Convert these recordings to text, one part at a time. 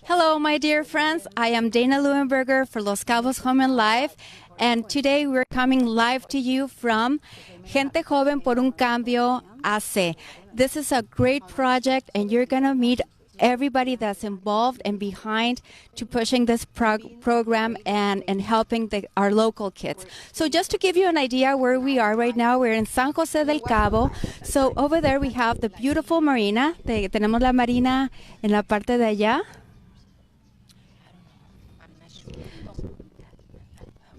Hello, my dear friends. I am Dana Leuenberger for Los Cabos Home and Life, and today we're coming live to you from Gente Joven por un Cambio AC. This is a great project, and you're going to meet everybody that's involved and behind to pushing this program and helping our local kids. So just to give you an idea where we are right now, we're in San Jose del Cabo. So over there we have the beautiful marina. Tenemos la marina en la parte de allá.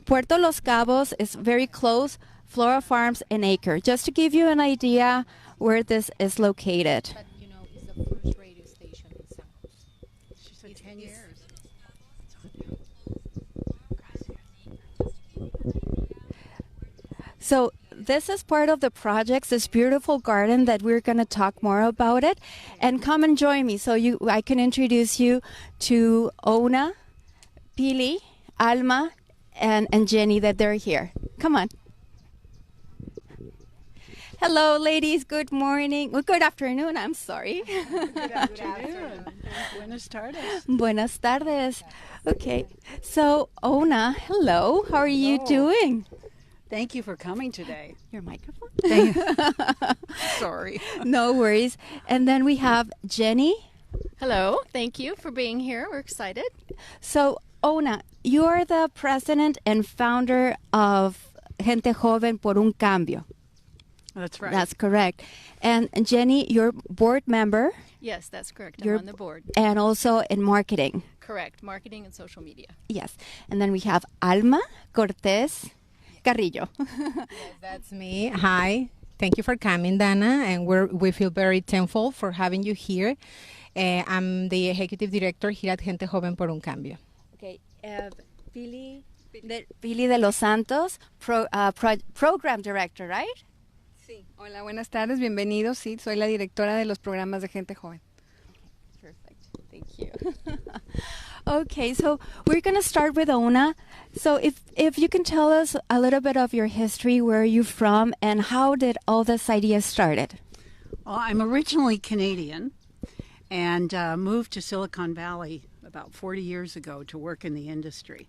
Puerto Los Cabos is very close, Flora Farms and Acre. Just to give you an idea where this is located. But, you know, it's the first radio station in San Jose. She said 10 years. So this is part of the project, this beautiful garden that we're going to talk more about it. And come and join me so I can introduce you to Onagh, Pily, Alma, and Gente that they're here. Come on. Hello, ladies. Good morning. Well, good afternoon. I'm sorry. Good afternoon. Buenas tardes. Buenas tardes. Okay. So, Onagh, hello. How are you doing? Thank you for coming today. Your microphone? Sorry. No worries. And then we have Gente. Hello. Thank you for being here. We're excited. So, Onagh, you are the president and founder of Gente Joven por un Cambio. That's right. That's correct. And Gente, you're board member. Yes, that's correct. I'm on the board. And also in marketing. Correct. Marketing and social media. Yes. And then we have Alma, Cortez, Carrillo. Yes, that's me. Hi. Thank you for coming, Dana. And we feel very thankful for having you here. I'm the executive director here at Gente Joven por un Cambio. Okay. Pily de los Santos, program director, right? Sí. Hola, buenas tardes, bienvenidos. Sí, soy la directora de los programas de Gente Joven. Perfect. Thank you. Okay, so we're going to start with Onagh. So if you can tell us a little bit of your history, where are you from, and how did all this idea started? Well, I'm originally Canadian and moved to Silicon Valley about 40 years ago to work in the industry.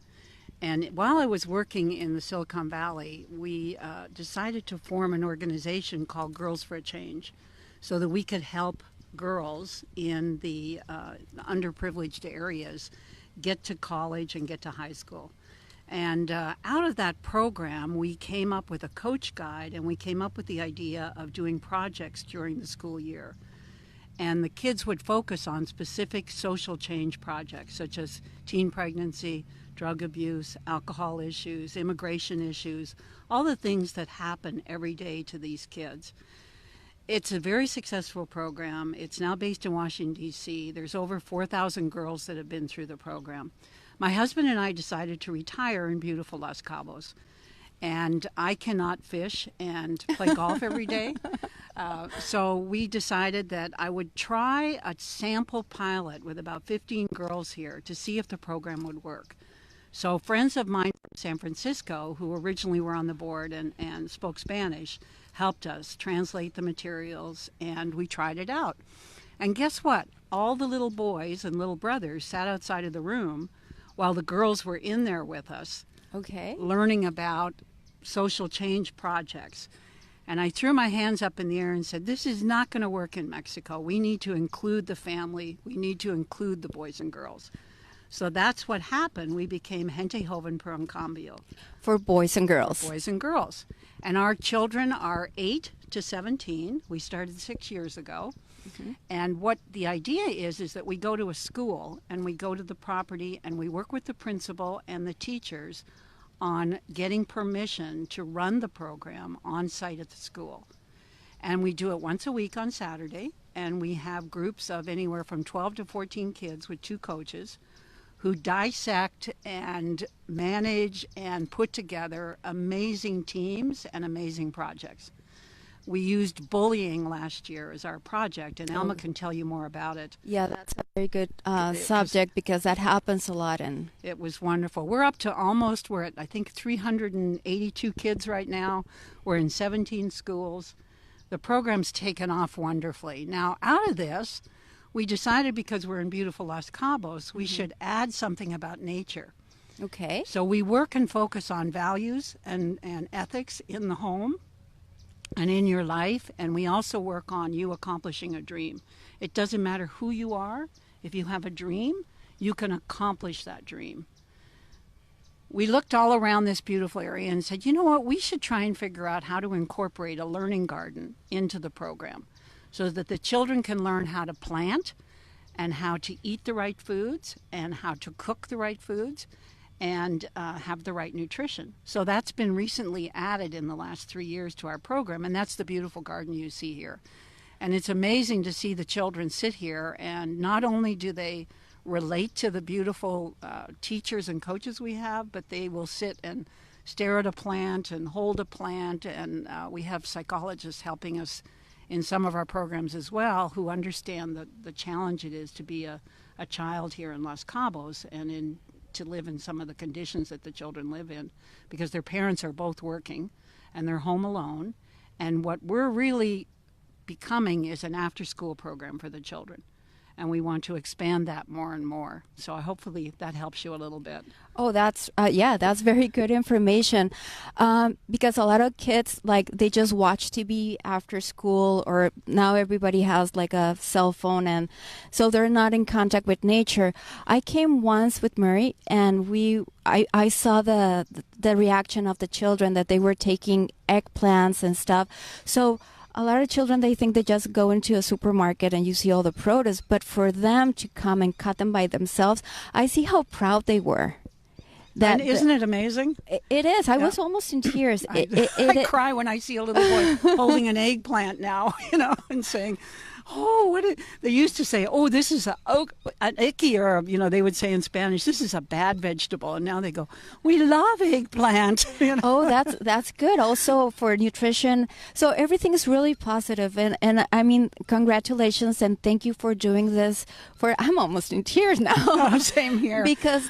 And while I was working in the Silicon Valley, we decided to form an organization called Girls for a Change so that we could help girls in the underprivileged areas get to college and get to high school. And out of that program, we came up with a coach guide, and we came up with the idea of doing projects during the school year. And the kids would focus on specific social change projects, such as teen pregnancy, drug abuse, alcohol issues, immigration issues, all the things that happen every day to these kids. It's a very successful program. It's now based in Washington, D.C. There's over 4,000 girls that have been through the program. My husband and I decided to retire in beautiful Los Cabos. And I cannot fish and play golf every day. So we decided that I would try a sample pilot with about 15 girls here to see if the program would work. So friends of mine from San Francisco, who originally were on the board and spoke Spanish, helped us translate the materials, and we tried it out. And guess what? All the little boys and little brothers sat outside of the room while the girls were in there with us, learning about social change projects. And I threw my hands up in the air and said, this is not going to work in Mexico. We need to include the family. We need to include the boys and girls. So that's what happened. We became Gente Joven por un Cambio. For boys and girls. Boys and girls. And our children are 8 to 17. We started 6 years ago. Mm-hmm. And what the idea is that we go to a school and we go to the property and we work with the principal and the teachers on getting permission to run the program on site at the school. And we do it once a week on Saturday, and we have groups of anywhere from 12 to 14 kids with 2 coaches who dissect and manage and put together amazing teams and amazing projects. We used bullying last year as our project, and Alma can tell you more about it. Yeah, that's a very good subject because that happens a lot. And it was wonderful. We're up to we're at, I think, 382 kids right now. We're in 17 schools. The program's taken off wonderfully. Now, out of this, we decided because we're in beautiful Los Cabos, we should add something about nature. Okay. So we work and focus on values and ethics in the home and in your life, and we also work on you accomplishing a dream. It doesn't matter who you are. If you have a dream, you can accomplish that dream. We looked all around this beautiful area and said, you know what, we should try and figure out how to incorporate a learning garden into the program so that the children can learn how to plant and how to eat the right foods and how to cook the right foods and have the right nutrition. So that's been recently added in the last 3 years to our program, and that's the beautiful garden you see here. And it's amazing to see the children sit here, and not only do they relate to the beautiful teachers and coaches we have, but they will sit and stare at a plant and hold a plant, and we have psychologists helping us in some of our programs as well who understand the challenge it is to be a child here in Los Cabos and to live in some of the conditions that the children live in, because their parents are both working and they're home alone. And what we're really becoming is an after-school program for the children. And we want to expand that more and more. So hopefully that helps you a little bit. Oh, that's very good information. Because a lot of kids, like, they just watch TV after school, or now everybody has like a cell phone, and so they're not in contact with nature. I came once with Murray, and I saw the reaction of the children, that they were taking eggplants and stuff. So a lot of children, they think they just go into a supermarket and you see all the produce, but for them to come and cut them by themselves, I see how proud they were. And isn't it amazing? It is. I was almost in tears. I cry when I see a little boy holding an eggplant now, and saying, oh, they used to say, oh, this is an icky, or, they would say in Spanish, this is a bad vegetable. And now they go, we love eggplant. Oh, that's good. Also for nutrition. So everything is really positive. And I mean, congratulations and thank you for doing this. I'm almost in tears now. Oh, same here. Because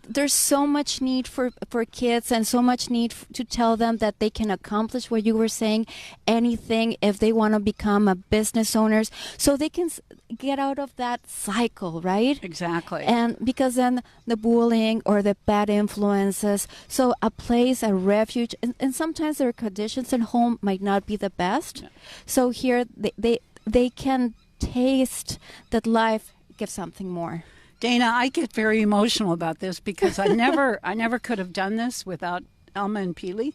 there's so much need for kids, and so much need to tell them that they can accomplish what you were saying, anything, if they want to become a business owners, so they can get out of that cycle, right? Exactly. And because then the bullying or the bad influences, so a place, a refuge, and sometimes their conditions at home might not be the best. Yeah. So here they can taste that life gives something more. Dana, I get very emotional about this because I never could have done this without Alma and Pily.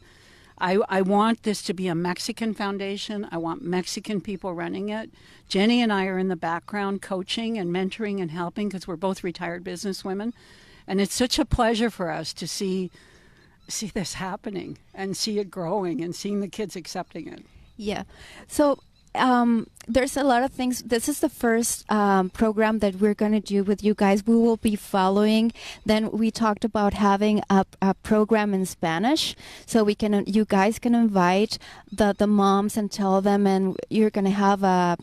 I want this to be a Mexican foundation. I want Mexican people running it. Jenny and I are in the background coaching and mentoring and helping because we're both retired businesswomen. And it's such a pleasure for us to see this happening and see it growing and seeing the kids accepting it. Yeah. So there's a lot of things. This is the first program that we're going to do with you guys. We will be following. Then we talked about having a program in Spanish, so you guys can invite the moms and tell them. And you're going to have a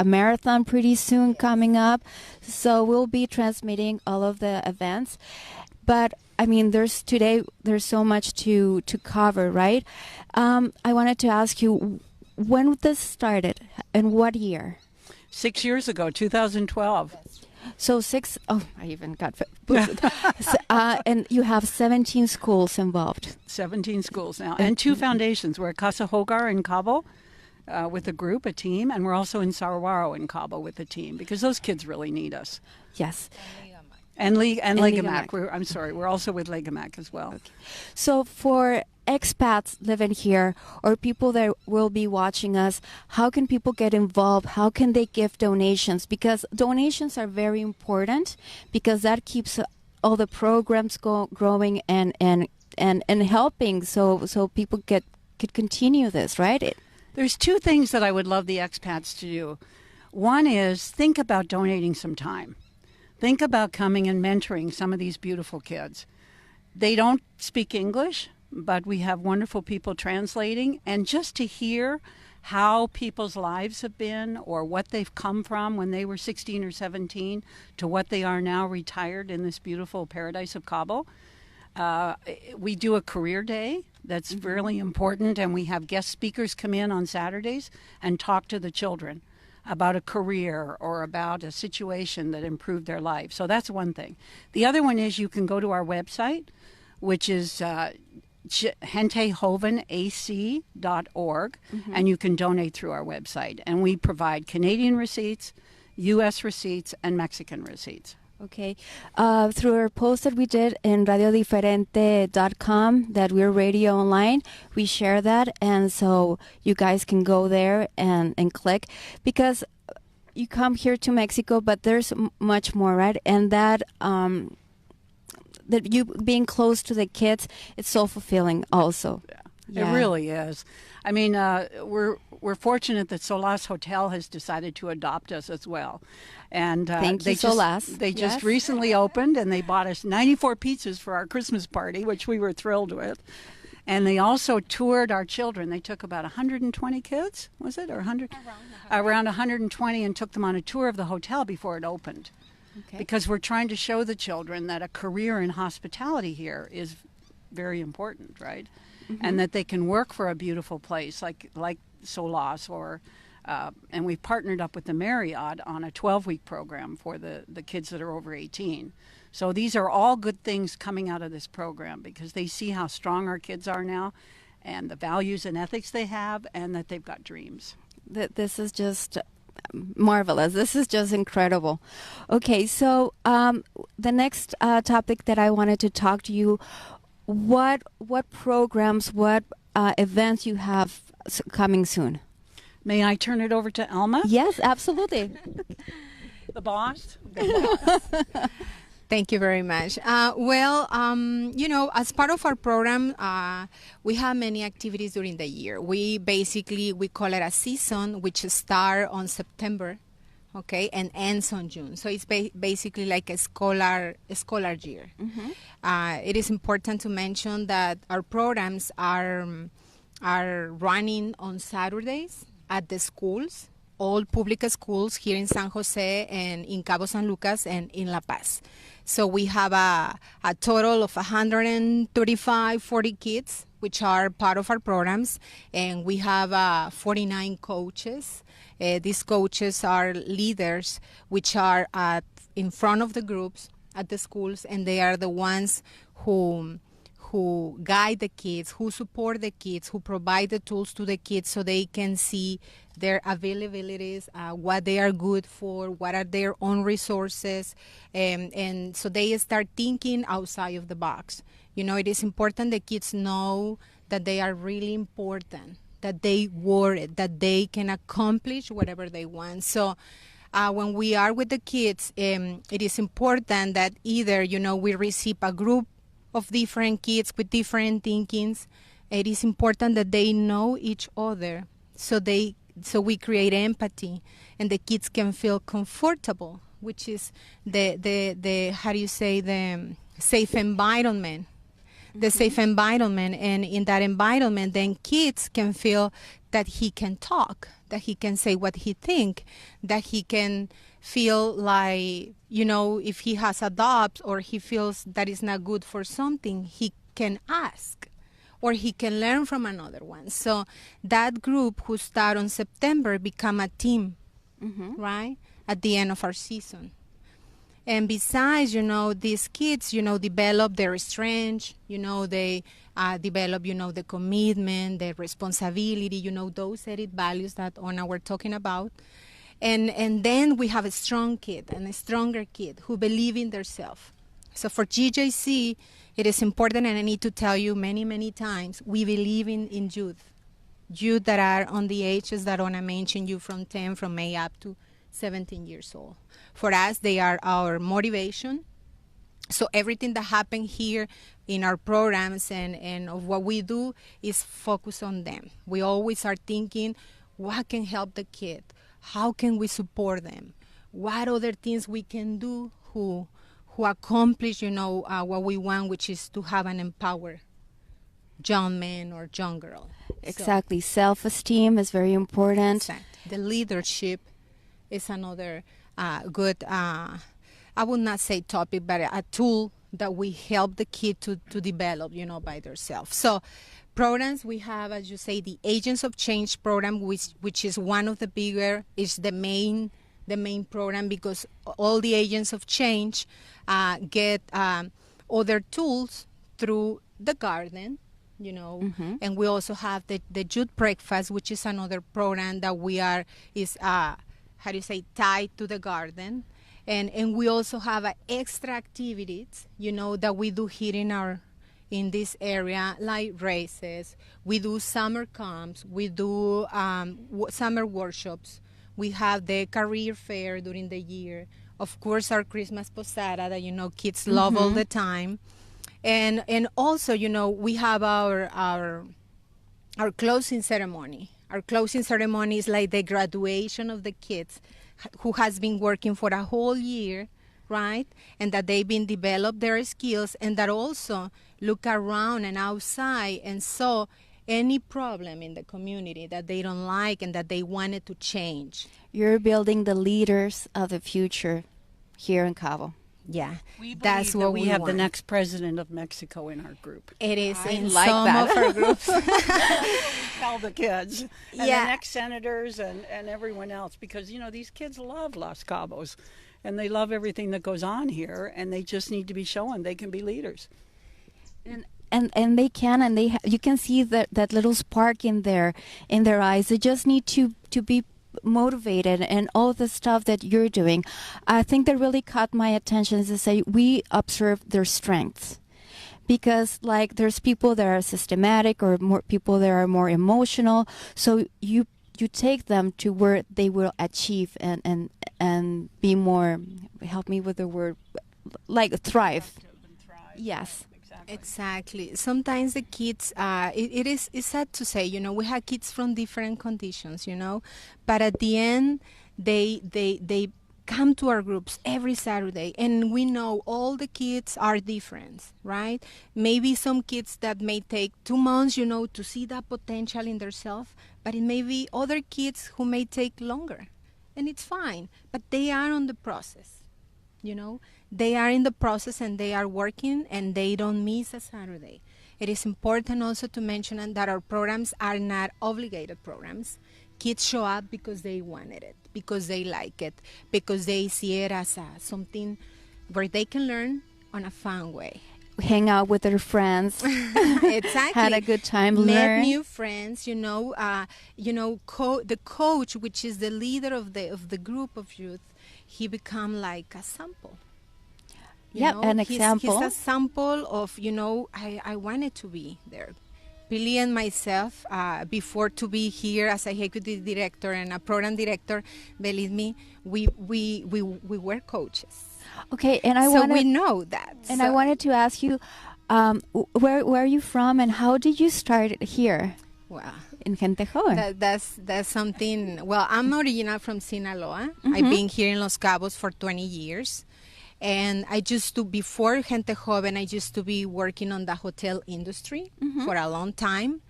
marathon pretty soon coming up. So we'll be transmitting all of the events. But I mean, there's so much to cover, right? I wanted to ask you, when this started and what year? 6 years ago, 2012. So I even got and you have 17 schools involved. 17 schools now, and 2 foundations. We're at Casa Hogar in Cabo with a team, and we're also in Saguaro in Cabo with a team, because those kids really need us. Yes. And Legamac. We're also with Legamac as well. Okay. So for expats living here, or people that will be watching us, how can people get involved? How can they give donations? Because donations are very important, because that keeps all the programs growing and helping, so people could continue this, right? There's 2 things that I would love the expats to do. One is think about donating some time. Think about coming and mentoring some of these beautiful kids. They don't speak English, but we have wonderful people translating. And just to hear how people's lives have been, or what they've come from when they were 16 or 17 to what they are now retired in this beautiful paradise of Cabo. We do a career day that's really important, and we have guest speakers come in on Saturdays and talk to the children about a career or about a situation that improved their life. So that's one thing. The other one is you can go to our website, which is gentejovenac.org, and you can donate through our website. And we provide Canadian receipts, U.S. receipts, and Mexican receipts. Okay. Through our post that we did in radiodiferente.com, that we're radio online, we share that. And so you guys can go there and click, because you come here to Mexico, but there's much more, right? And that you being close to the kids, it's so fulfilling also. Yeah. It really is. I mean, we're fortunate that Solas Hotel has decided to adopt us as well. And Thank you, Solas. They just recently opened, and they bought us 94 pizzas for our Christmas party, which we were thrilled with. And they also toured our children. They took about 120 kids, was it? Or 100? Around 120, and took them on a tour of the hotel before it opened. Okay. Because we're trying to show the children that a career in hospitality here is very important, right? And that they can work for a beautiful place like Solas, or and we've partnered up with the Marriott on a 12-week program for the kids that are over 18. So these are all good things coming out of this program, because they see how strong our kids are now and the values and ethics they have, and that they've got dreams. This is just marvelous. This is just incredible. Okay, so the next topic that I wanted to talk to you, what programs, what events you have coming soon? May I turn it over to Alma? Yes, absolutely. The boss? Thank you very much. As part of our program, we have many activities during the year. We call it a season, which starts on September, okay, and ends on June. So it's basically like a scholar year. It is important to mention that our programs are running on Saturdays at the schools, all public schools here in San Jose and in Cabo San Lucas and in La Paz. So we have a total of 40 kids, which are part of our programs, and we have 49 coaches. These coaches are leaders, which are in front of the groups at the schools, and they are the ones who guide the kids, who support the kids, who provide the tools to the kids so they can see their availabilities, what they are good for, what are their own resources, and so they start thinking outside of the box. It is important the kids know that they are really important, that they worth, that they can accomplish whatever they want. So when we are with the kids, it is important that either, we receive a group of different kids with different thinkings. It is important that they know each other, so we create empathy, and the kids can feel comfortable, which is the safe environment. The safe environment, and in that environment, then kids can feel that he can talk, that he can say what he think, that he can feel like, if he has a doubt or he feels that is not good for something, he can ask, or he can learn from another one. So that group who start on September become a team, right, at the end of our season. And besides, these kids, develop their strength, they develop, the commitment, the responsibility, those added values that Onagh were talking about. And then we have a strong kid and a stronger kid who believe in themselves. So for GJC, it is important, and I need to tell you many, many times, we believe in youth that are on the ages that Onagh mentioned, you from 10, from May up to 17 years old. For us, they are our motivation. So everything that happens here in our programs and of what we do is focus on them. We always are thinking, what can help the kid? How can we support them? What other things we can do who accomplish, what we want, which is to have an empowered young man or young girl. Exactly. So, self-esteem is very important. Exactly. The leadership is another good, I would not say topic, but a tool that we help the kid to develop, by themselves. So programs we have, as you say, the Agents of Change program, which is one of the bigger, is the main program, because all the Agents of Change get other tools through the garden, and we also have the Youth Breakfast, which is another program that tied to the garden. And we also have extra activities, that we do here in this area, like races. We do summer camps. We do summer workshops. We have the career fair during the year. Of course, our Christmas posada that, kids love all the time. And also, we have our closing ceremony. Our closing ceremony is like the graduation of the kids who has been working for a whole year, right? And that they've been developed their skills, and that also look around and outside and saw any problem in the community that they don't like and that they wanted to change. You're building the leaders of the future here in Cabo. Yeah, that's what we have want. The next president of Mexico in our group. It is in like some that. of our groups. All the kids. And the next senators and everyone else, because, these kids love Los Cabos and they love everything that goes on here, and they just need to be shown they can be leaders. And they can, and you can see that little spark in their eyes. They just need to be motivated, and all the stuff that you're doing. I think that really caught my attention is to say we observe their strengths, because like there's people that are systematic or more people that are more emotional. So you take them to where they will achieve and be more, help me with the word, like thrive. Yes. Exactly. Sometimes the kids, it's sad to say, we have kids from different conditions, but at the end, they come to our groups every Saturday, and we know all the kids are different, right? Maybe some kids that may take 2 months, to see that potential in themselves, but it may be other kids who may take longer, and it's fine, but they are on the process. They are in the process and they are working, and they don't miss a Saturday. It is important also to mention that our programs are not obligated programs. Kids show up because they wanted it, because they like it, because they see it as something where they can learn on a fun way. Hang out with their friends. Exactly. Had a good time. Met learn. new friends. The coach, which is the leader of the group of youth, he become like a sample. An example. He's a sample of, I wanted to be there. Pily and myself, before to be here as a executive director and a program director, believe me, we were coaches. Okay, and we know that. And I wanted to ask you, where are you from, and how did you start here? Well, in Gente Joven. That's something. Well, I'm original from Sinaloa. I've been here in Los Cabos for 20 years. And before Gente Joven, I used to be working on the hotel industry for a long time.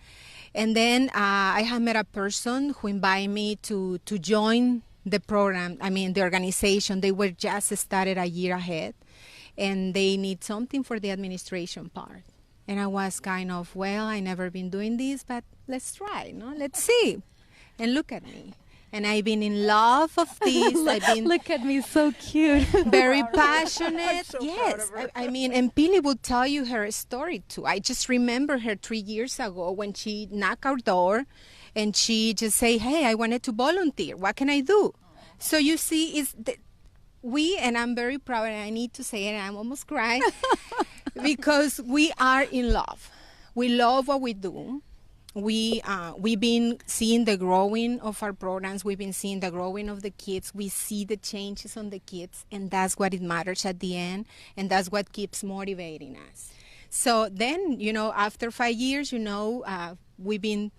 And then I have met a person who invited me to join the program, the organization. They were just started a year ahead, and they need something for the administration part. And I was kind of, I never been doing this, but let's try, let's see. And look at me. And I've been in love of this. Look at me, so cute. Very passionate. So yes. And Pily will tell you her story too. I just remember her 3 years ago when she knocked our door and she just say, hey, I wanted to volunteer. What can I do? So you see, and I'm very proud, and I need to say it, and I'm almost crying, because we are in love. We love what we do. We've been seeing the growing of our programs. We've been seeing the growing of the kids. We see the changes on the kids, and that's what it matters at the end, and that's what keeps motivating us. So then, after 5 years, we've been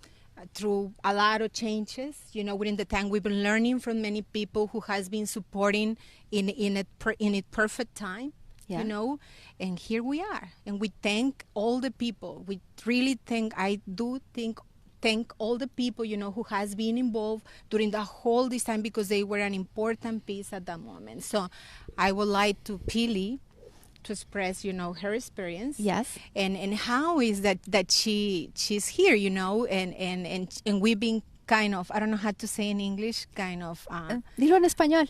through a lot of changes. Within the time, we've been learning from many people who has been supporting in its perfect time. And here we are, and we thank all the people. We really thank all the people, who has been involved during the whole this time, because they were an important piece at that moment. So I would like to, Pily, express, her experience. Yes. And how is that she's here, and we've been kind of, I don't know how to say in English, kind of Dilo en español.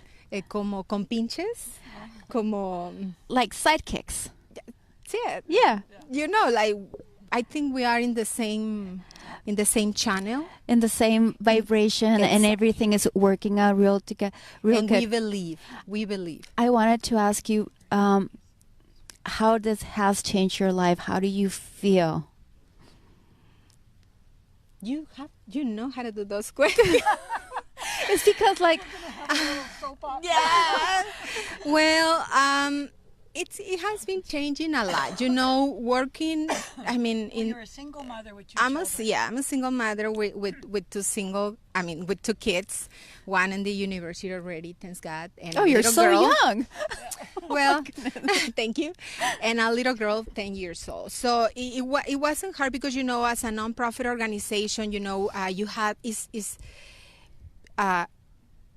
Como compinches, como Like sidekicks. yeah. Yeah. Like I think we are in the same channel, In the same vibration, and Exactly. everything is working out real and good. we believe. I wanted to ask you how this has changed your life. How do you feel? You know how to do those questions. It's because like Yeah. Well, it has been changing a lot. Working. I mean, You're a single mother with two I'm a children. single mother with with two kids, one in the university already, thanks God. And oh, a you're little so girl. young. Well, thank you. And a little girl, 10 years old. So it wasn't hard because, as a nonprofit organization, you have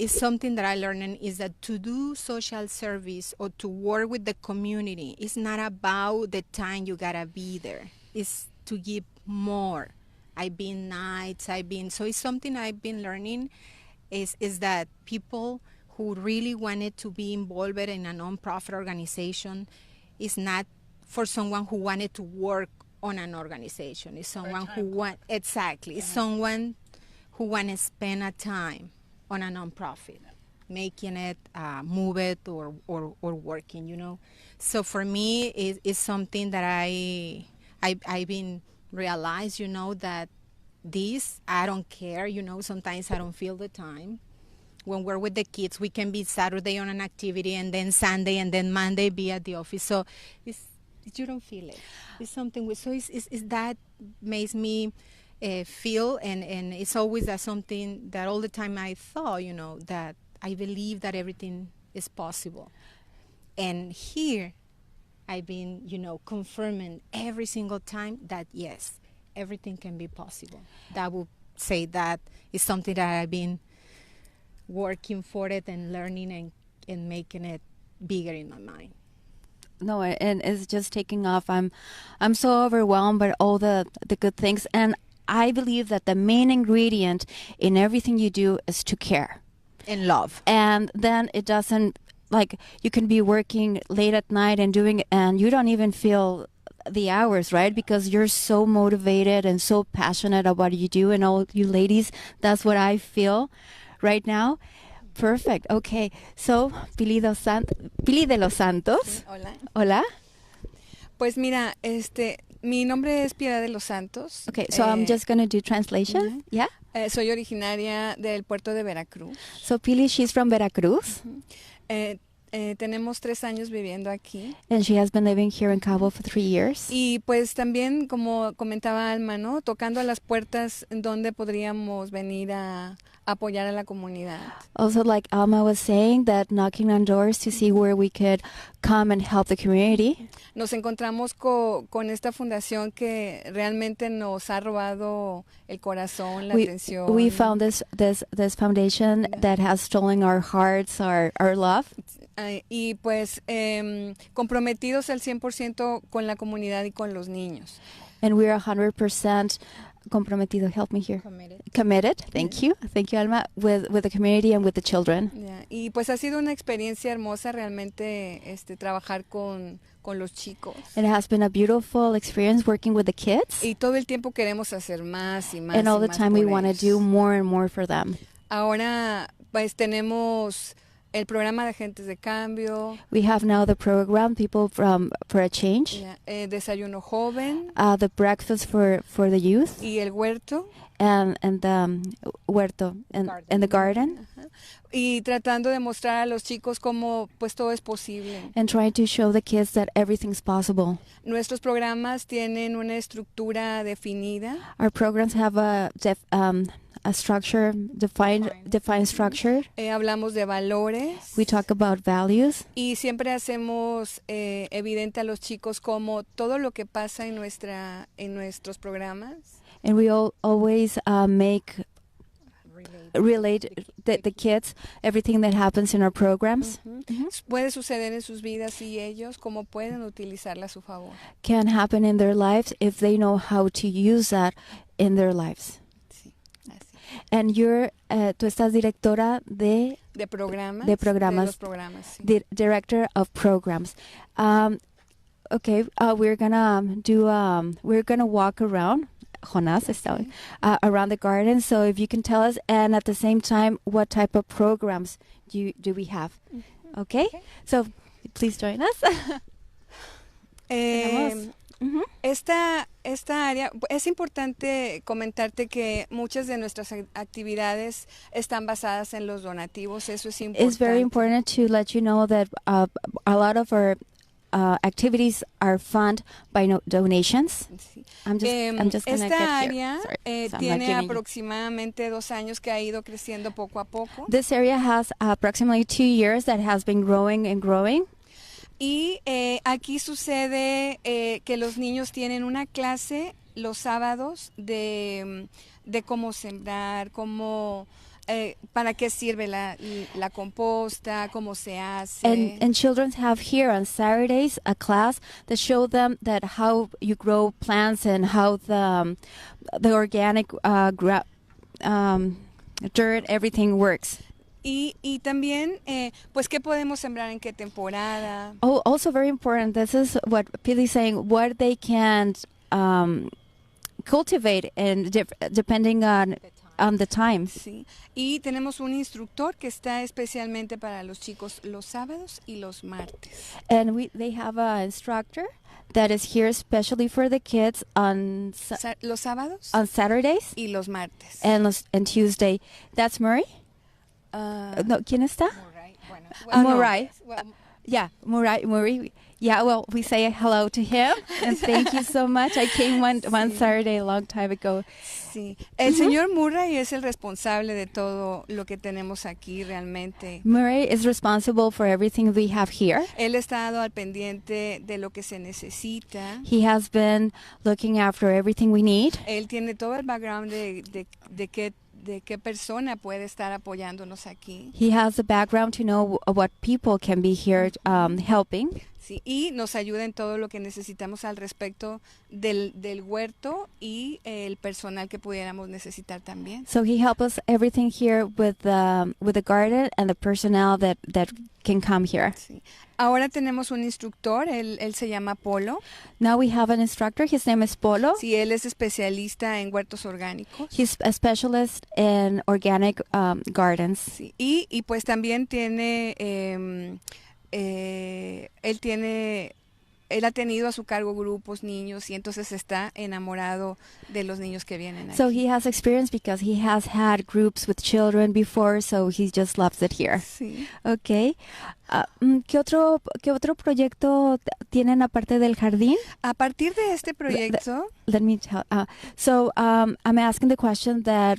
is something that I learned is that to do social service or to work with the community is not about the time you gotta be there. It's to give more. I've been nights, so it's something I've been learning is that people who really wanted to be involved in a nonprofit organization is not for someone who wanted to work on an organization. It's someone who it's someone who want to spend a time on a nonprofit, making it, move it, or working. So for me, it's something that I've been realized, that this, I don't care, sometimes I don't feel the time. When we're with the kids, we can be Saturday on an activity and then Sunday and then Monday be at the office. So you don't feel it. It's something so it's that makes me feel, and it's always something that all the time I thought, that I believe that everything is possible. And here I've been, confirming every single time that yes, everything can be possible. That would say that is something that I've been working for it and learning and making it bigger in my mind. No, and it's just taking off. I'm so overwhelmed by all the good things, and I believe that the main ingredient in everything you do is to care And love. and then it doesn't, like, you can be working late at night and doing, and you don't even feel the hours, right? Because you're so motivated and so passionate about what you do. And all you ladies, that's what I feel right now. Perfect. Okay. So, Pily de los Santos. Hola. Hola. Pues mira, mi nombre es Piedad de los Santos. Okay. So I'm just going to do translation. Yeah. Soy originaria del puerto de Veracruz. So Pily, she's from Veracruz. Tenemos 3 años viviendo aquí. And she has been living here in Cabo for 3 years. Y pues también, como comentaba Alma, ¿no? Tocando a las puertas donde podríamos venir a apoyar a la comunidad. Also, like Alma was saying, that knocking on doors to see where we could come and help the community. Nos encontramos con esta fundación que realmente nos ha robado el corazón, la atención. We found this foundation that has stolen our hearts, our love. Y pues comprometidos al 100% con la comunidad y con los niños. And we are 100% comprometido. Help me here. Committed. Thank you. Thank you, Alma. With the community and with the children. Yeah. Y pues ha sido una experiencia hermosa realmente trabajar con los chicos. It has been a beautiful experience working with the kids. Y todo el tiempo queremos hacer más y más. And all y the más time por we want to ellos. do more and more for them. Ahora pues tenemos el programa de Agentes de Cambio. We have now the program, People for a Change. Yeah. Desayuno Joven. The breakfast for the youth. Y el huerto. And the huerto and the garden. Y tratando de mostrar a los chicos cómo pues todo es posible. And trying to show the kids that everything's possible. Nuestros programas tienen una estructura definida. Our programs have a structure, defined structure. Hablamos de valores. We talk about values. Y siempre hacemos evidente a los chicos cómo todo lo que pasa en nuestros programas. And we always make relate the kids, everything that happens in our programs. Puede suceder en sus vidas y ellos cómo pueden utilizarla a su favor. Can happen in their lives if they know how to use that in their lives. Sí, así. And tú estás directora de Programas. De programas. De los programas, sí. Director of programs. Okay, we're gonna walk around. Jonas is telling around the garden. So if you can tell us, and at the same time, what type of programs do we have? Okay, so please join us. Esta área, es importante comentarte que muchas de nuestras actividades están basadas en los donativos. Eso es importante. It's very important to let you know that a lot of our activities are funded by donations. Sí. I'm just gonna Esta get área here. Sorry. tiene aproximadamente 2 años que ha ido creciendo poco a poco. This area has approximately 2 years that has been growing and growing. Y aquí sucede que los niños tienen una clase los sábados de cómo sembrar, para qué sirve la composta, cómo se hace. And children have here on Saturdays a class that show them that how you grow plants and how the organic dirt, everything works. Y también, pues, ¿qué podemos sembrar en qué temporada? Oh, also very important. This is what Pily is saying. What they can cultivate, and depending on the time. Sí. Y tenemos un instructor que está especialmente para los chicos los sábados y los martes. And they have an instructor that is here especially for the kids on Los sábados on Saturdays y los martes. and Tuesday. That's Murray. No, ¿quién está? Murray. Yeah, Murray. Yeah, well, we say hello to him, and thank you so much. I came one Saturday a long time ago. Sí, el señor Murray es el responsable de todo lo que tenemos aquí realmente. Murray is responsible for everything we have here. Él ha estado al pendiente de lo que se necesita. He has been looking after everything we need. Él tiene todo el background de qué persona puede estar apoyándonos aquí. He has the background to know what people can be here helping. Sí, y nos ayuda en todo lo que necesitamos al respecto del huerto y el personal que pudiéramos necesitar también. So he helps us everything here with the garden and the personnel that can come here. Sí. Ahora tenemos un instructor, él se llama Polo. Now we have an instructor. His name is Polo. Sí, él es especialista en huertos orgánicos. He's a specialist in organic gardens. Sí, y pues también tiene él ha tenido a su cargo grupos, niños, y entonces está enamorado de los niños que vienen aquí. So he has experience because he has had groups with children before, so he just loves it here. Sí. Okay. ¿Qué otro proyecto tienen aparte del jardín? A partir de este proyecto, Let me tell. I'm asking the question that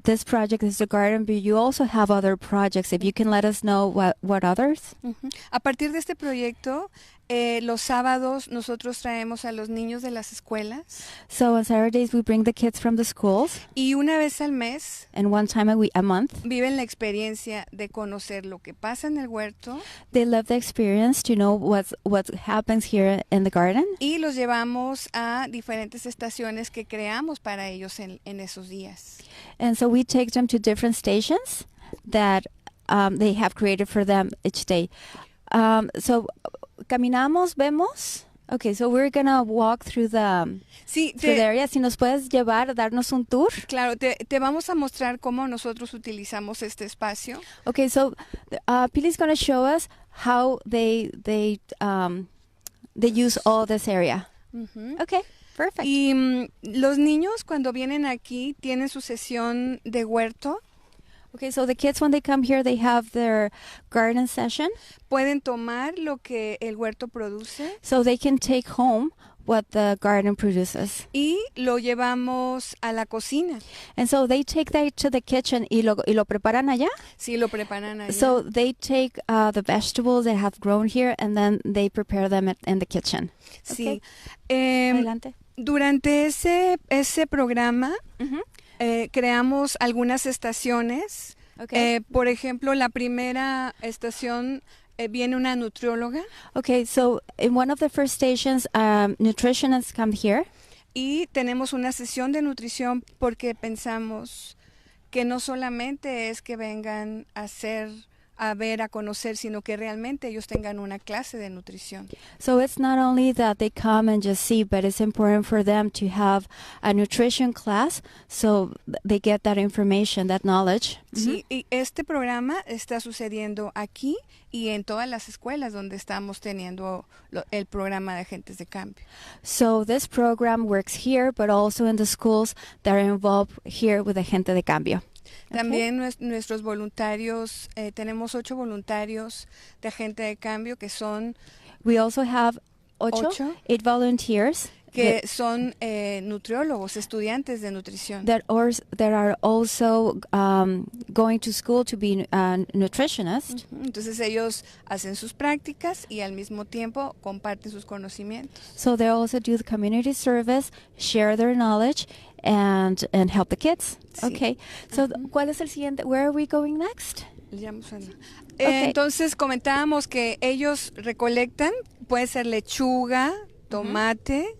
this project is the garden, but you also have other projects. If you can let us know what others. a partir de este proyecto, los sábados nosotros traemos a los niños de las escuelas. So on Saturdays we bring the kids from the schools, Y una vez al mes and one time a month viven la experiencia de conocer lo que pasa en el huerto they live the experience to know what happens here in the garden. y los llevamos a diferentes estaciones que creamos para ellos en esos días. And so we take them to different stations that they have created for them each day. So caminamos, vemos. Okay, so we're gonna walk through the area. Si nos puedes llevar, darnos un tour. Claro, te vamos a mostrar cómo nosotros utilizamos este espacio. Okay, so Pily's gonna show us how they use all this area. Okay, perfect. Y los niños cuando vienen aquí tienen su sesión de huerto. Okay, so the kids when they come here, they have their garden session. Pueden tomar lo que el huerto produce So they can take home what the garden produces. y lo llevamos a la cocina. And so they take that to the kitchen y lo preparan allá. Sí, lo preparan allá. So they take the vegetables that have grown here and then they prepare them in the kitchen. Sí. Adelante. Durante ese programa, creamos algunas estaciones. Okay. Por ejemplo, la primera estación viene una nutrióloga. Okay, so in one of the first stations, nutritionists come here. Y tenemos una sesión de nutrición porque pensamos que no solamente es que vengan a ver, a conocer, sino que realmente ellos tengan una clase de nutrición. So it's not only that they come and just see, but it's important for them to have a nutrition class so they get that information, that knowledge. Sí, y este programa está sucediendo aquí y en todas las escuelas donde estamos teniendo el programa de Agentes de Cambio. So this program works here, but also in the schools that are involved here with the Gente de Cambio. También nuestros voluntarios, tenemos 8 voluntarios de Agente de Cambio que son... We also have 8 volunteers que son nutriólogos, estudiantes de nutrición. that are also going to school to be nutritionists. Entonces ellos hacen sus prácticas y al mismo tiempo comparten sus conocimientos. So they also do the community service, share their knowledge, and help the kids. Sí. Okay. So ¿cuál es el siguiente? Where are we going next? Okay. Entonces comentábamos que ellos recolectan, puede ser lechuga, tomate,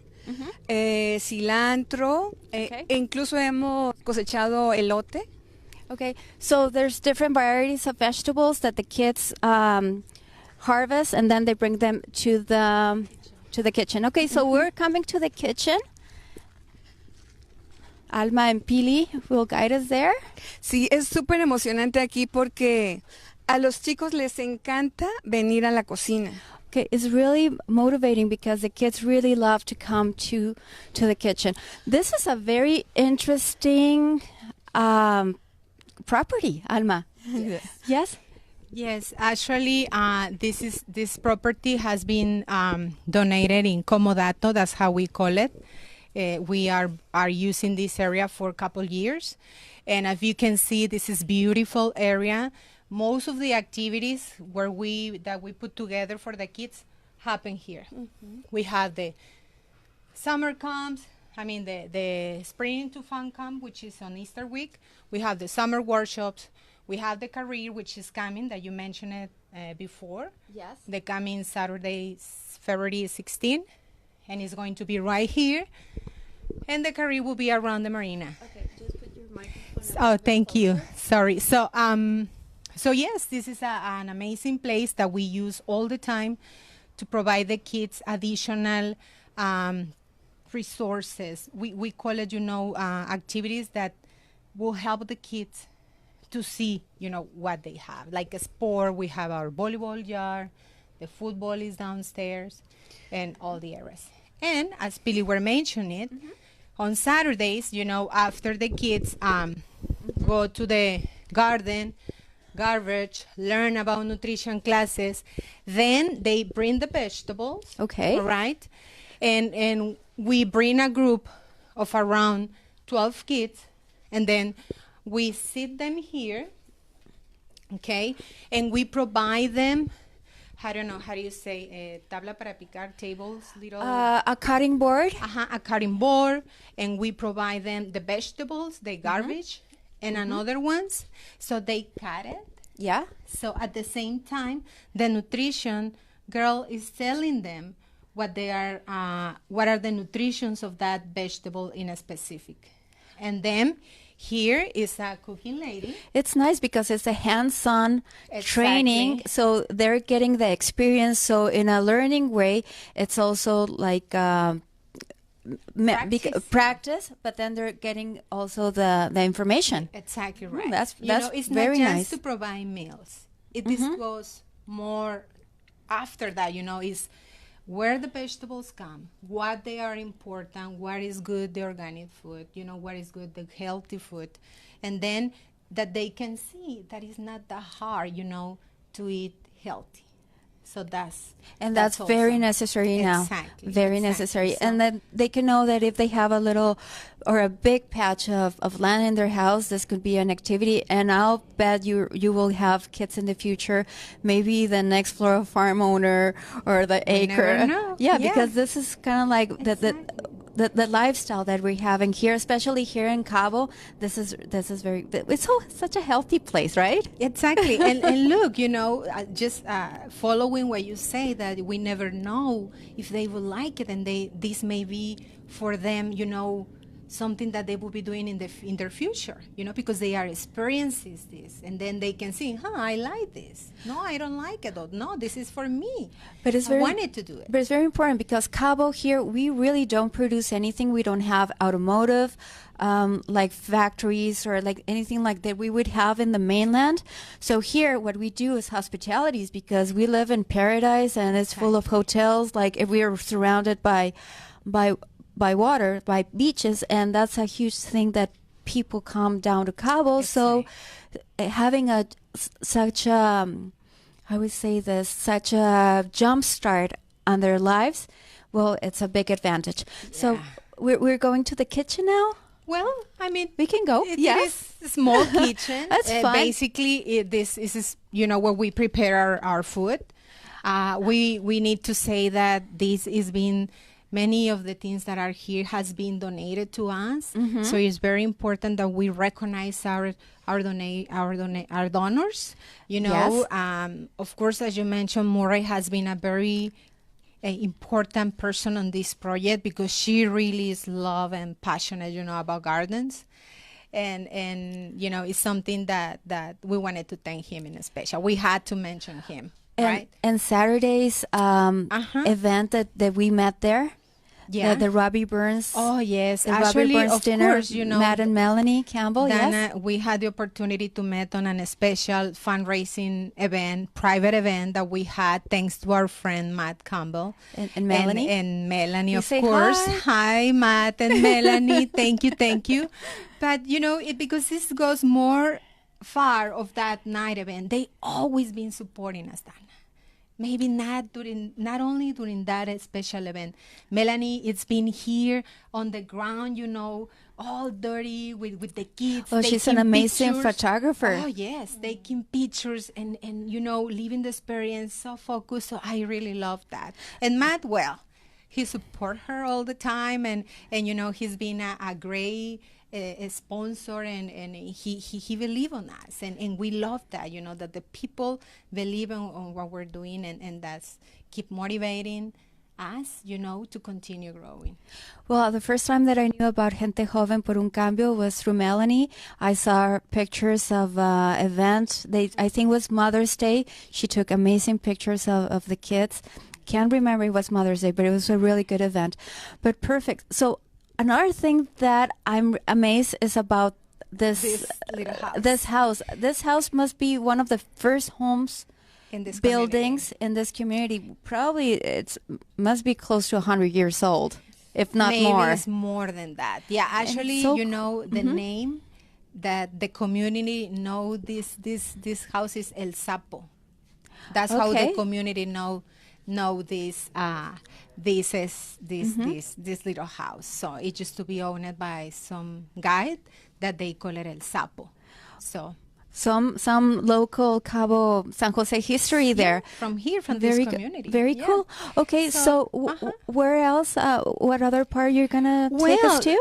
cilantro, Okay. e incluso hemos cosechado elote. Okay. So there's different varieties of vegetables that the kids harvest, and then they bring them to the kitchen. Okay. So we're coming to the kitchen. Alma and Pily will guide us there. Sí, es súper emocionante aquí porque a los chicos les encanta venir a la cocina. Okay, it's really motivating because the kids really love to come to the kitchen. This is a very interesting property, Alma. Yes? Yes, actually, this property has been donated in comodato. That's how we call it. We are using this area for a couple years, and as you can see, this is beautiful area. Most of the activities that we put together for the kids happen here. We have the summer camps. The spring to fun camp, which is on Easter week. We have the summer workshops. We have the career, which is coming, that you mentioned it before. Yes. The coming Saturday, February 16, and it's going to be right here. And the career will be around the marina. Okay, just put your microphone Oh, thank you. Sorry. So yes, this is an amazing place that we use all the time to provide the kids additional resources. We call it, activities that will help the kids to see, what they have. Like a sport, we have our volleyball yard, the football is downstairs, and all the areas. And as Pily were mentioning, on Saturdays, after the kids go to the garden, garbage, learn about nutrition classes, then they bring the vegetables. Okay. All right. And we bring a group of around 12 kids, and then we sit them here, okay, and we provide them, I don't know, how do you say, tabla para picar, tables, little... a cutting board. a cutting board, and we provide them the vegetables, the garbage, and another ones, so they cut it. Yeah. So at the same time, the nutrition girl is telling them what are the nutritions of that vegetable in a specific. And then here is a cooking lady. It's nice because it's a hands-on training, so they're getting the experience. So in a learning way, it's also like practice, but then they're getting also the information. Exactly right. That's it's very not just nice to provide meals. This goes more after that. Is where the vegetables come, what they are important, what is good, the organic food, what is good, the healthy food. And then that they can see that it's not that hard, to eat healthy. So that's very awesome. Necessary now. Exactly. Very exactly. necessary. So and then they can know that if they have a little or a big patch of land in their house, this could be an activity. And I'll bet you will have kids in the future, maybe the next floor farm owner or the acre. never know. Yeah, Yeah. because this is kind of like the lifestyle that we're having here, especially here in Cabo. This is such a healthy place, right? Exactly. And look, just following what you say, that we never know if they will like it, and this may be for them, something that they will be doing in their future, because they are experiencing this, and then they can see, I like this. No, I don't like it. Or, no, this is for me. But I wanted to do it. But it's very important because Cabo here, we really don't produce anything. We don't have automotive, like factories or like anything like that we would have in the mainland. So here, what we do is hospitalities, because we live in paradise and it's full of hotels. Like if we are surrounded by water, by beaches, and that's a huge thing that people come down to Cabo. So having such a jump start on their lives, well, it's a big advantage. Yeah. So we're going to the kitchen now. Well, I mean, we can go. Yes, a small kitchen. That's fine. Basically, this is where we prepare our food. We need to say that this is being. Many of the things that are here has been donated to us, so it's very important that we recognize our donors. Yes. Of course, as you mentioned, Murray has been a very important person on this project, because she really is love and passionate, about gardens, and it's something that we wanted to thank him in special. We had to mention him. Right. And Saturday's event that we met there, the Robbie Burns. Oh yes, the actually, Robbie Burns of dinner. Course, Matt and Melanie Campbell. Dana, we had the opportunity to meet on a special fundraising event, private event that we had, thanks to our friend Matt Campbell and Melanie. And Melanie, you of course. Hi, Matt and Melanie. Thank you. But because this goes more far of that night event, they always been supporting us, Dana. Maybe not only during that special event. Melanie, it's been here on the ground, all dirty with the kids. Oh, she's an amazing pictures. Photographer. Oh yes, taking pictures and living the experience so focused. So I really love that. And Matt, well, he support her all the time, and he's been a great a sponsor, and he believe on us, and we love that, that the people believe on what we're doing, and that's keep motivating us, to continue growing. Well, the first time that I knew about Gente Joven por un Cambio was through Melanie. I saw pictures of event. I think it was Mother's Day. She took amazing pictures of the kids. Can't remember it was Mother's Day, but it was a really good event. But perfect. So another thing that I'm amazed is about this little house. This house must be one of the first homes in this buildings in this community. Probably it must be close to 100 years old, if not Maybe more. it's more than that. Yeah, actually, the name that the community know this house is El Sapo. That's how the community know this this little house. So it used to be owned by some guy that they call it El Sapo. So some local Cabo San Jose history there. From this community. Very cool. Okay, so where else? What other part you're gonna take us to?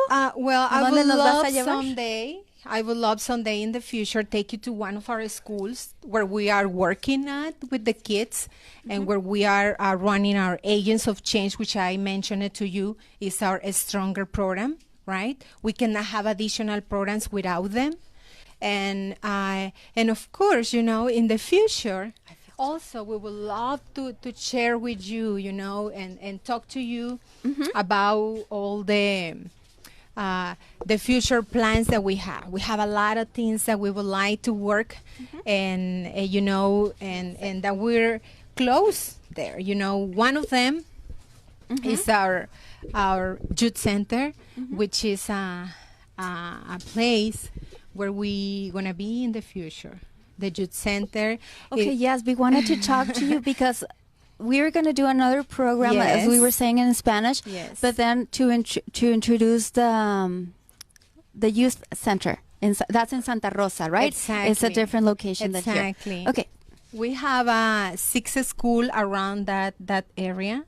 I would love someday in the future take you to one of our schools where we are working at with the kids, and where we are running our Agents of Change, which I mentioned it to you, is our Stronger program, right? We cannot have additional programs without them. And of course, in the future, also we would love to share with you, and talk to you about all the future plans that we have. We have a lot of things that we would like to work, and and that we're close there. One of them is our youth center, which is a place where we gonna be in the future. The youth center. Okay, yes, we wanted to talk to you because we're going to do another program, as we were saying in Spanish. Yes. But then to introduce the youth center. That's in Santa Rosa, right? Exactly. It's a different location than here. Exactly. Okay. We have 6 schools around that area.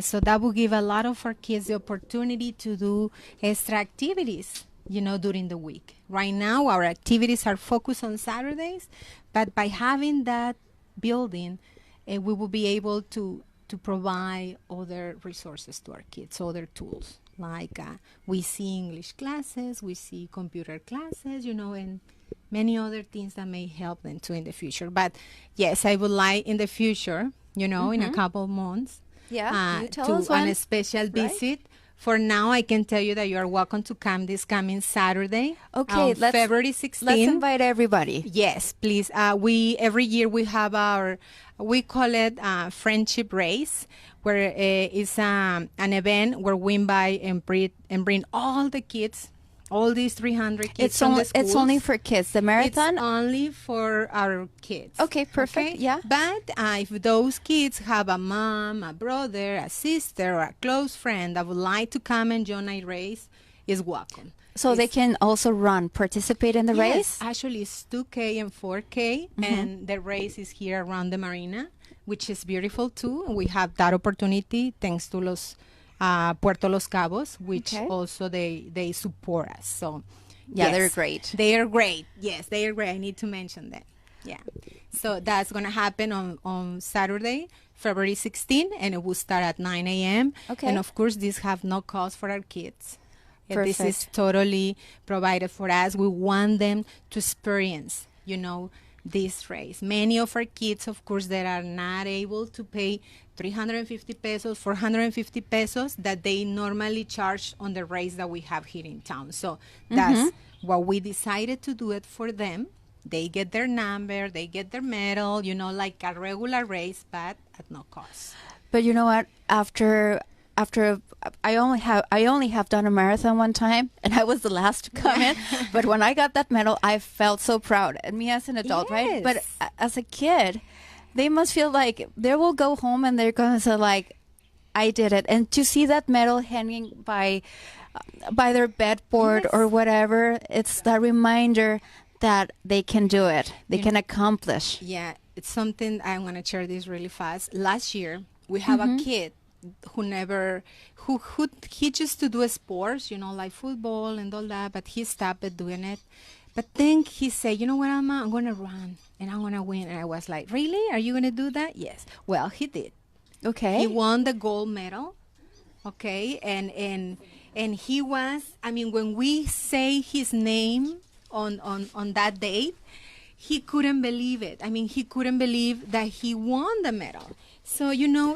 So that will give a lot of our kids the opportunity to do extra activities, during the week. Right now, our activities are focused on Saturdays, but by having that building, we will be able to provide other resources to our kids, other tools. Like we see English classes, we see computer classes, and many other things that may help them too in the future. But yes, I would like in the future, in a couple of months, Yeah, you tell to us when. on a special visit. For now, I can tell you that you are welcome to come this coming Saturday. Okay, let's February 16th. Let's invite everybody. Yes, please. Every year we have we call it friendship race, where it's an event where we invite and bring all the kids, all these 300 kids from the schools. It's only for kids. The marathon. It's only for our kids. Okay, perfect. Okay? Yeah. But if those kids have a mom, a brother, a sister, or a close friend that would like to come and join a race, is welcome. So they can also participate in the Yes, race? actually it's 2K and 4K, and the race is here around the marina, which is beautiful too. We have that opportunity thanks to Puerto Los Cabos, which also they support us. So Yeah, yes, they're great. They are great. Yes, they are great. I need to mention that. Yeah. So that's going to happen on Saturday, February 16, and it will start at 9 a.m. Okay. And of course, these have no cost for our kids. This is Perfect. totally provided for us. We want them to experience, this race. Many of our kids, of course, that are not able to pay 350 pesos, 450 pesos that they normally charge on the race that we have here in town. So that's what we decided to do it for them. They get their number, they get their medal, like a regular race, but at no cost. But you know what? After I only have done a marathon one time, and I was the last to come in. But when I got that medal, I felt so proud. And me as an adult, right? But as a kid, they must feel like they will go home and they're going to say like, I did it. And to see that medal hanging by their bedboard or whatever, it's that reminder that they can do it. They can accomplish. Yeah, it's something I'm going to share this really fast. Last year, we have a kid who he used to do sports, like football and all that, but he stopped doing it. But then he said, you know what, Alma, I'm going to run and I'm going to win. And I was like, really? Are you going to do that? Yes. Well, he did. Okay. He won the gold medal. Okay. And he was, when we say his name on that date, he couldn't believe it. He couldn't believe that he won the medal. So,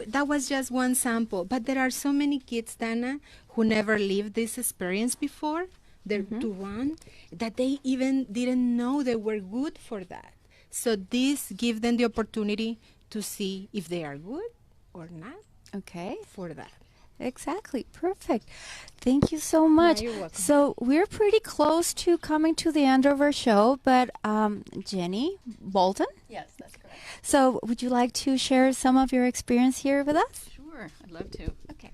that was just one sample. But there are so many kids, Dana, who never lived this experience before, to run, that they even didn't know they were good for that. So this gives them the opportunity to see if they are good or not for that. Exactly. Perfect. Thank you so much. You're welcome. So we're pretty close to coming to the end of our show, but Jenny Bolton? Yes, that's correct. So would you like to share some of your experience here with us? Sure, I'd love to. Okay.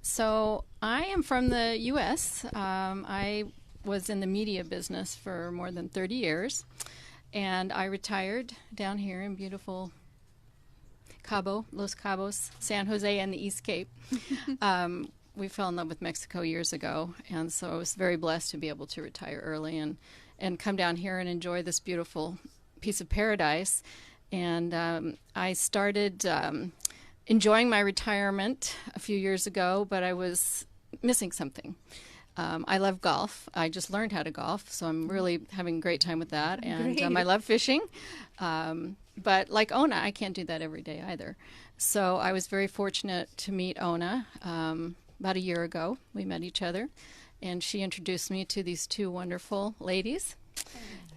So I am from the U.S. I was in the media business for more than 30 years, and I retired down here in beautiful Los Cabos, San Jose, and the East Cape. We fell in love with Mexico years ago, and so I was very blessed to be able to retire early and come down here and enjoy this beautiful piece of paradise. And I started enjoying my retirement a few years ago, but I was missing something. I love golf. I just learned how to golf, so I'm really having a great time with that. And I love fishing. But like Onagh, I can't do that every day either. So I was very fortunate to meet Onagh about a year ago. We met each other, and she introduced me to these two wonderful ladies.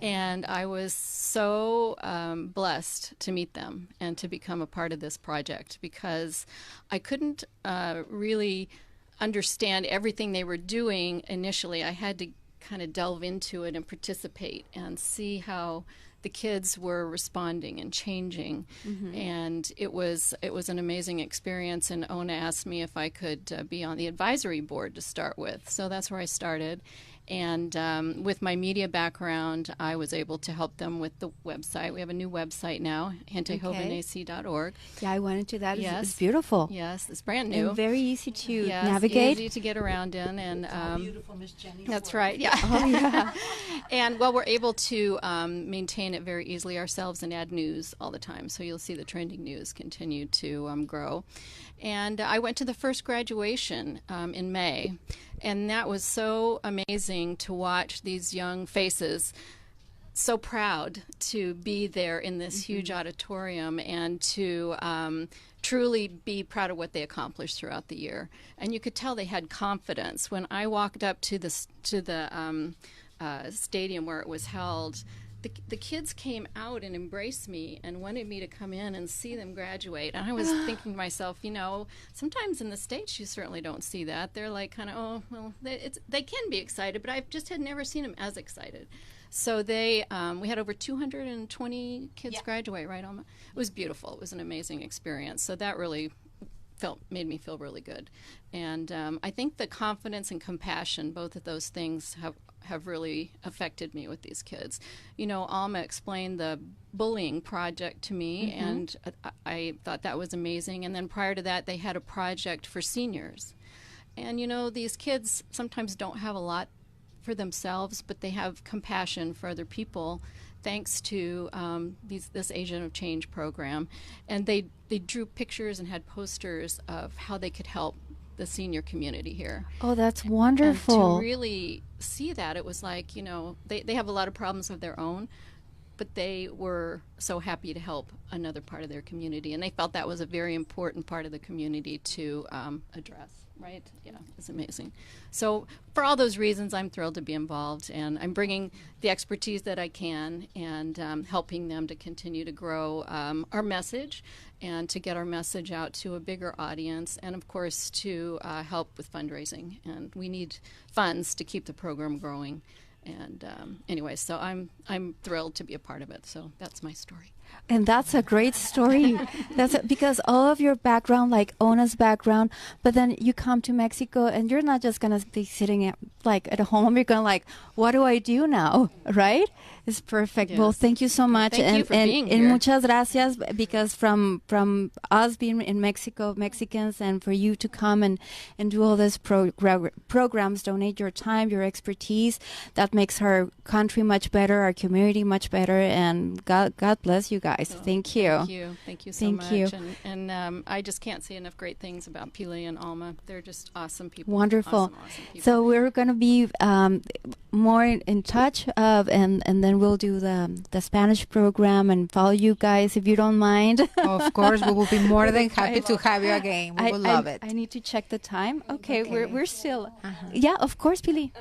And I was so blessed to meet them and to become a part of this project, because I couldn't really understand everything they were doing initially. I had to kind of delve into it and participate and see how the kids were responding and changing. And it was an amazing experience. And Onagh asked me if I could be on the advisory board to start with. So that's where I started. And with my media background, I was able to help them with the website. We have a new website now, gentejovenac.org. Yeah, I went into that. Yes. It's beautiful. Yes, it's brand new. And very easy to Yes, navigate. easy to get around in. And Beautiful Miss Jenny. that's right, yeah. Oh, yeah. And well, we're able to maintain it very easily ourselves and add news all the time. So you'll see the trending news continue to grow. And I went to the first graduation in May, and that was so amazing to watch these young faces, so proud to be there in this huge auditorium and to truly be proud of what they accomplished throughout the year. And you could tell they had confidence. When I walked up to the stadium where it was held, the kids came out and embraced me and wanted me to come in and see them graduate. And I was thinking to myself, you know, sometimes in the States you certainly don't see that. They're like kind of, oh, well, they can be excited, but I just had never seen them as excited. So we had over 220 kids graduate, right, Alma? It was beautiful. It was an amazing experience. So that really made me feel really good. And I think the confidence and compassion, both of those things have really affected me with these kids. You know, Alma explained the bullying project to me, and I thought that was amazing. And then prior to that, they had a project for seniors. And, you know, these kids sometimes don't have a lot for themselves, but they have compassion for other people thanks to this Agent of Change program. And they drew pictures and had posters of how they could help the senior community here. Oh, that's wonderful. And to really see that, it was like, you know, they have a lot of problems of their own, but they were so happy to help another part of their community. And they felt that was a very important part of the community to address, right? Yeah, it's amazing. So for all those reasons, I'm thrilled to be involved, and I'm bringing the expertise that I can and helping them to continue to grow our message and to get our message out to a bigger audience, and of course to help with fundraising. And we need funds to keep the program growing. And anyway, so I'm thrilled to be a part of it. So that's my story. And that's a great story. Because all of your background, like Ona's background, but then you come to Mexico and you're not just going to be sitting at home. You're going like, what do I do now? Right? It's perfect. Yes. Well, thank you so much. Thank you for being here. Muchas gracias, because from us being in Mexico, Mexicans, and for you to come and do all these programs, donate your time, your expertise, that makes our country much better, our community much better, and God bless you guys. So, thank you. Thank you so much. And I just can't say enough great things about Pily and Alma. They're just awesome people. Wonderful. Awesome people. So we're going to be more in touch and then we'll do the Spanish program and follow you guys if you don't mind. Of course, we will be more than happy to have you again. We will love it. I need to check the time. Okay. We're still. Yeah, of course, Pily.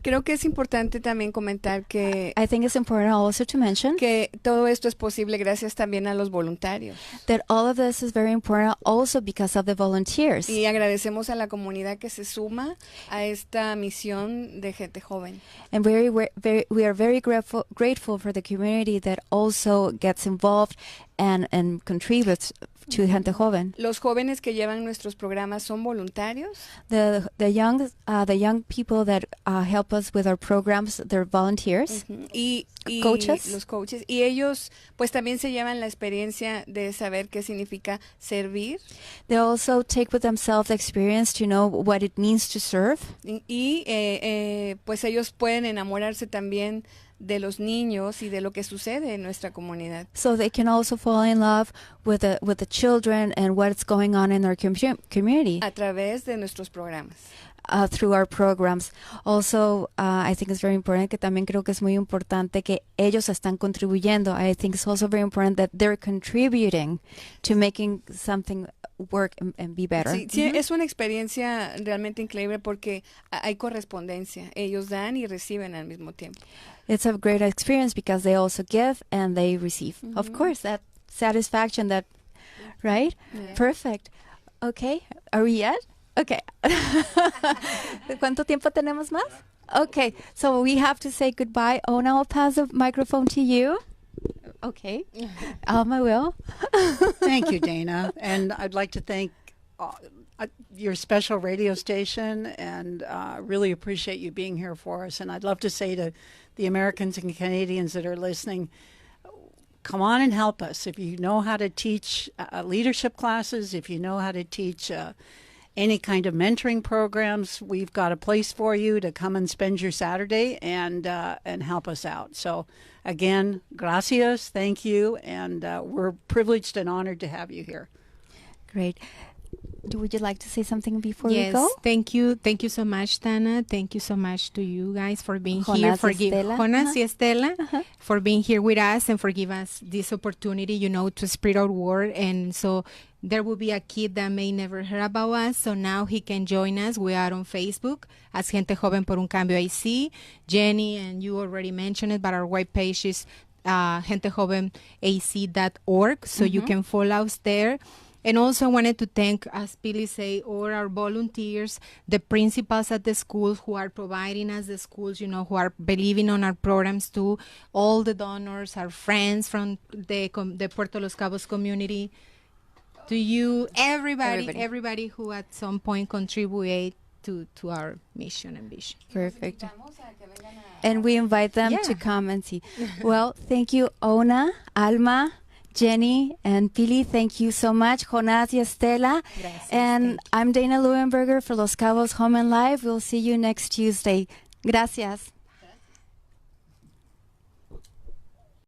Creo que es importante también comentar que I think it's important also to mention que todo esto es posible gracias también a los voluntarios. that all of this is very important also because of the volunteers. Y agradecemos a la comunidad que se suma a esta misión de Gente Joven. And we are very grateful for the community that also gets involved and contributes to Gente Joven. Los jóvenes que llevan nuestros programas son voluntarios. The young people that help us with our programs, they're volunteers. Y Coaches. los coaches. Y ellos pues también se llevan la experiencia de saber qué significa servir. They also take with themselves the experience to know what it means to serve. Y pues ellos pueden enamorarse también de los niños y de lo que sucede en nuestra comunidad. So they can also fall in love with the children and what's going on in our community. A través de nuestros programas. Through our programs. Also, I think it's very important, que también creo que es muy importante que ellos están contribuyendo. I think it's also very important that they're contributing to making something work and be better. Sí, es una experiencia realmente increíble porque hay correspondencia. Ellos dan y reciben al mismo tiempo. It's a great experience because they also give and they receive. Of course, that satisfaction, right? Yeah. Perfect. Okay, are we yet? Okay. ¿Cuánto tiempo tenemos más? Okay, so we have to say goodbye. Onagh, I'll pass the microphone to you. Okay. Alma will. Thank you, Dana. And I'd like to thank your special radio station, and really appreciate you being here for us. And I'd love to say to the Americans and Canadians that are listening, come on and help us. If you know how to teach leadership classes, if you know how to teach any kind of mentoring programs, we've got a place for you to come and spend your Saturday and help us out. So again, gracias, thank you, and we're privileged and honored to have you here. Great. Would you like to say something before we go? Yes, thank you. Thank you so much, Tana. Thank you so much to you guys for being here. Jonas y Estela, for being here with us and for giving us this opportunity, to spread our word. And so there will be a kid that may never heard about us, so now he can join us. We are on Facebook as Gente Joven por un Cambio AC. Jenny, and you already mentioned it, but our webpage is gentejovenac.org, so you can follow us there. And also I wanted to thank, as Pily say, all our volunteers, the principals at the schools who are providing us the schools, who are believing on our programs too, all the donors, our friends from the Puerto Los Cabos community, to you, everybody who at some point contribute to our mission and vision. Perfect. And we invite them to come and see. Well, thank you, Onagh, Alma, Jenny, and Pily. Thank you so much. Jonas y Estela. Gracias, and I'm Dana Leuenberger for Los Cabos Home and Life. We'll see you next Tuesday. Gracias.